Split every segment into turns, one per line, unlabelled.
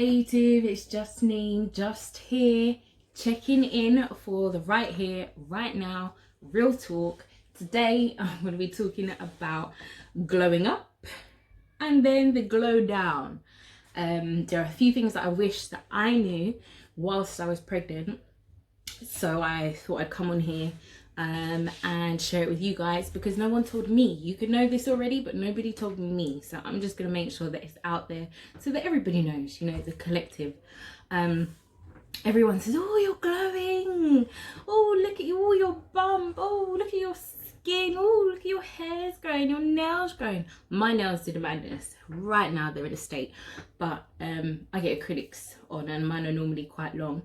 Hey YouTube, it's just Neene, just here, checking in for the right here, right now, real talk. Today I'm going to be talking about glowing up and then the glow down. There are a few things that I wish that I knew whilst I was pregnant, so I thought I'd come on here and share it with you guys because no one told me. You could know this already, but nobody told me, so I'm just gonna make sure that it's out there so that everybody knows, you know, the collective. Everyone says, oh, you're glowing, oh, look at you, oh, your bump, oh, look at your skin, oh, look at your hair's growing, your nails growing. My nails did a madness. Right now they're in a state, but I get acrylics on and mine are normally quite long.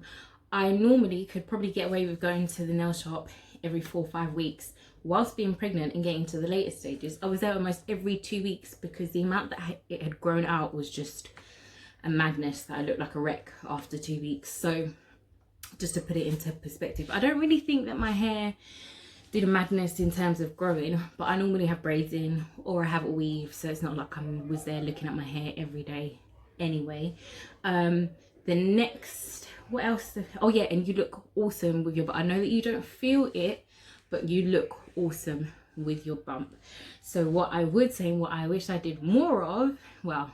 I normally could probably get away with going to the nail shop every 4 or 5 weeks whilst being pregnant and getting to the later stages. I was there almost every 2 weeks because the amount that it had grown out was just a madness that I looked like a wreck after 2 weeks. So just to put it into perspective, I don't really think that my hair did a madness in terms of growing, but I normally have braids in or I have a weave, so it's not like I was there looking at my hair every day anyway. The next, what else? Oh yeah, and you look awesome with your bump. I know that you don't feel it, but you look awesome with your bump. So what I would say, and what I wish I did more of, well,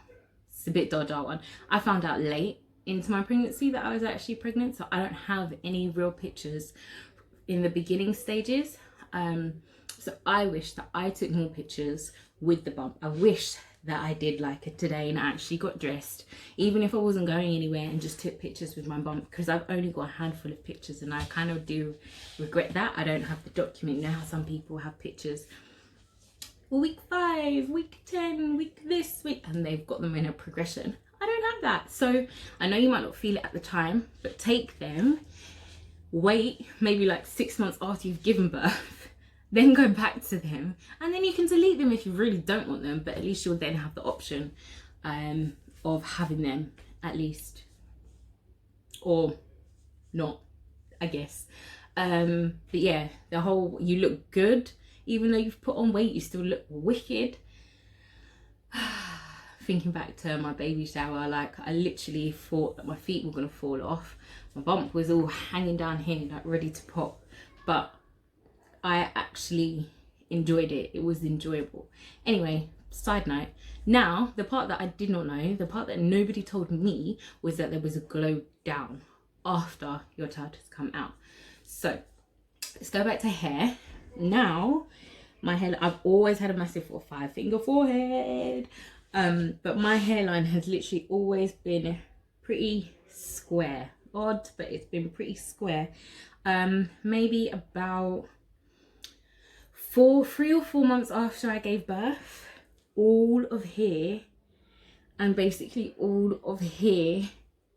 it's a bit dodgy one. I found out late into my pregnancy that I was actually pregnant, so I don't have any real pictures in the beginning stages. So I wish that I took more pictures with the bump. I wish that I did like it today and I actually got dressed, even if I wasn't going anywhere, and just took pictures with my bump, because I've only got a handful of pictures and I kind of do regret that I don't have the document. You know how some people have pictures week 5, week 10, week this week, and they've got them in a progression. I don't have that. So I know you might not feel it at the time, but take them, wait maybe like 6 months after you've given birth, then go back to them, and then you can delete them if you really don't want them, but at least you'll then have the option of having them at least, or not, I guess. But yeah, the whole, you look good even though you've put on weight, you still look wicked. Thinking back to my baby shower, like I literally thought that my feet were gonna fall off. My bump was all hanging down here, like ready to pop, but I actually enjoyed it. It was enjoyable. Anyway, side note. Now, the part that I did not know, the part that nobody told me, was that there was a glow down after your child has come out. So let's go back to hair. Now, my hair, I've always had a massive 5-finger forehead, but my hairline has literally always been pretty square. Odd, but it's been pretty square. Maybe about 3 or 4 months after I gave birth, all of here and basically all of here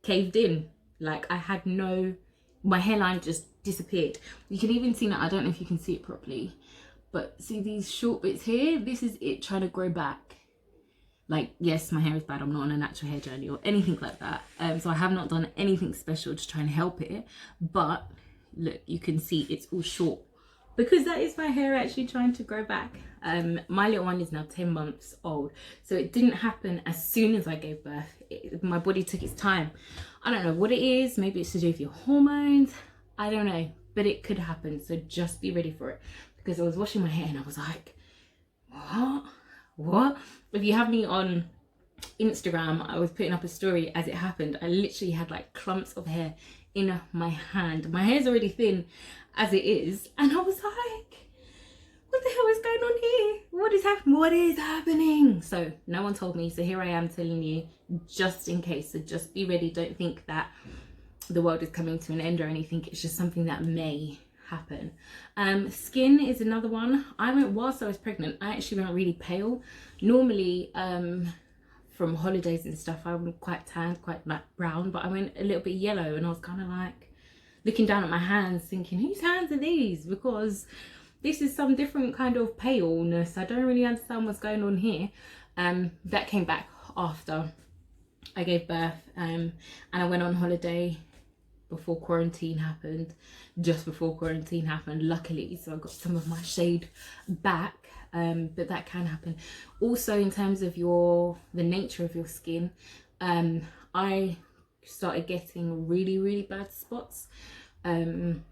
caved in. Like I had my hairline just disappeared. You can even see now, I don't know if you can see it properly, but see these short bits here? This is it trying to grow back. Like, yes, my hair is bad. I'm not on a natural hair journey or anything like that. So I have not done anything special to try and help it. But look, you can see it's all short, because that is my hair actually trying to grow back. My little one is now 10 months old, so it didn't happen as soon as I gave birth. My body took its time. I don't know what it is. Maybe it's to do with your hormones, I don't know, but it could happen. So just be ready for it, because I was washing my hair and I was like, what? If you have me on Instagram, I was putting up a story as it happened. I literally had like clumps of hair in my hand. My hair's already thin as it is, and I was like, what the hell is going on here? What is happening? So no one told me, so here I am telling you, just in case. So just be ready. Don't think that the world is coming to an end or anything. It's just something that may happen. Skin is another one. Whilst I was pregnant, I actually went really pale. Normally from holidays and stuff, I'm quite tan, quite like brown, but I went a little bit yellow, and I was kind of like looking down at my hands thinking, whose hands are these? Because this is some different kind of paleness. I don't really understand what's going on here. That came back after I gave birth, and I went on holiday before quarantine happened, just before quarantine happened, luckily, so I got some of my shade back. But that can happen. Also, in terms of the nature of your skin, I started getting really bad spots. I'm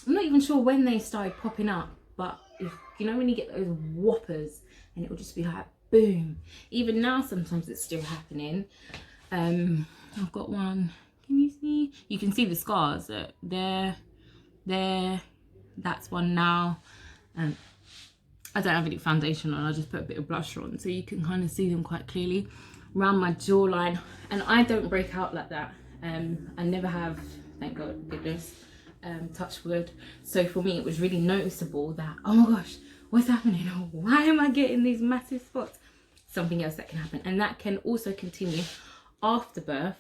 not even sure when they started popping up, but if you know when you get those whoppers and it will just be like boom. Even now sometimes it's still happening. I've got one, can you see? You can see the scars there, that's one now. I don't have any foundation on, I just put a bit of blush on so you can kind of see them quite clearly around my jawline. And I don't break out like that. I never have, thank God, goodness, touch wood. So for me it was really noticeable that, oh my gosh, what's happening? Why am I getting these massive spots? Something else that can happen, and that can also continue after birth.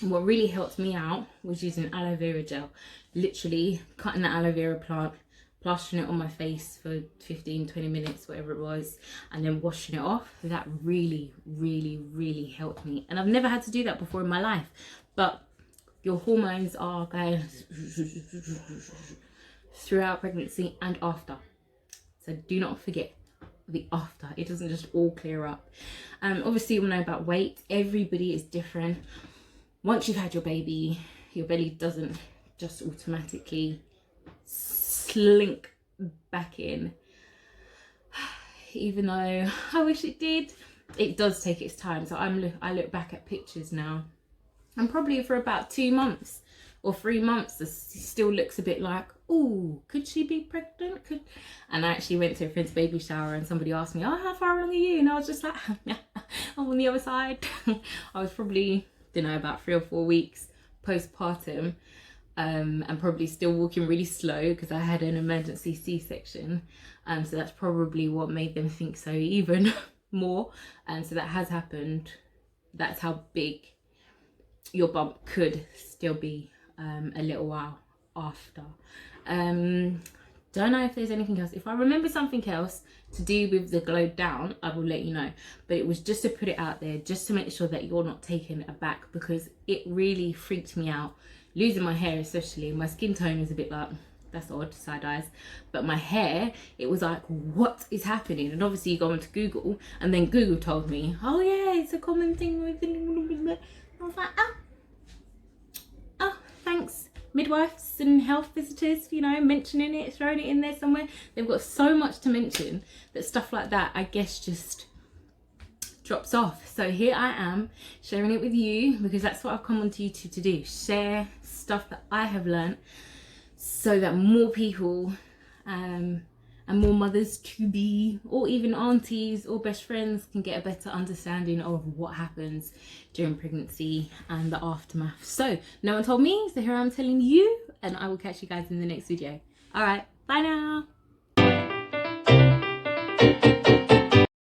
What really helped me out was using aloe vera gel, literally cutting the aloe vera plant, plastering it on my face for 15-20 minutes, whatever it was, and then washing it off. That really helped me, and I've never had to do that before in my life. But your hormones are going throughout pregnancy and after, so do not forget the after. It doesn't just all clear up. Obviously we know about weight, everybody is different. Once you've had your baby, your belly doesn't just automatically slink back in, even though I wish it did. It does take its time. So I look back at pictures now, and probably for about 2 months or 3 months it still looks a bit like, oh, could she be pregnant? And I actually went to a friend's baby shower and somebody asked me, oh, how far along are you? And I was just like, I'm on the other side. I was probably, don't know, about 3 or 4 weeks postpartum, and probably still walking really slow because I had an emergency C-section. So that's probably what made them think so even more. And so that has happened. That's how big your bump could still be a little while after. Don't know if there's anything else. If I remember something else to do with the glow down, I will let you know. But it was just to put it out there, just to make sure that you're not taken aback, because it really freaked me out. Losing my hair especially, my skin tone is a bit like, that's odd, side eyes. But my hair, it was like, what is happening? And obviously you go onto Google, and then Google told me, oh yeah, it's a common thing with, I was like, oh, thanks. Midwives and health visitors, you know, mentioning it, throwing it in there somewhere. They've got so much to mention that stuff like that, I guess, just drops off. So here I am sharing it with you, because that's what I've come onto YouTube to do. Share stuff that I have learned so that more people and more mothers to be, or even aunties or best friends, can get a better understanding of what happens during pregnancy and the aftermath. So no one told me, so here I'm telling you, and I will catch you guys in the next video. All right, bye now.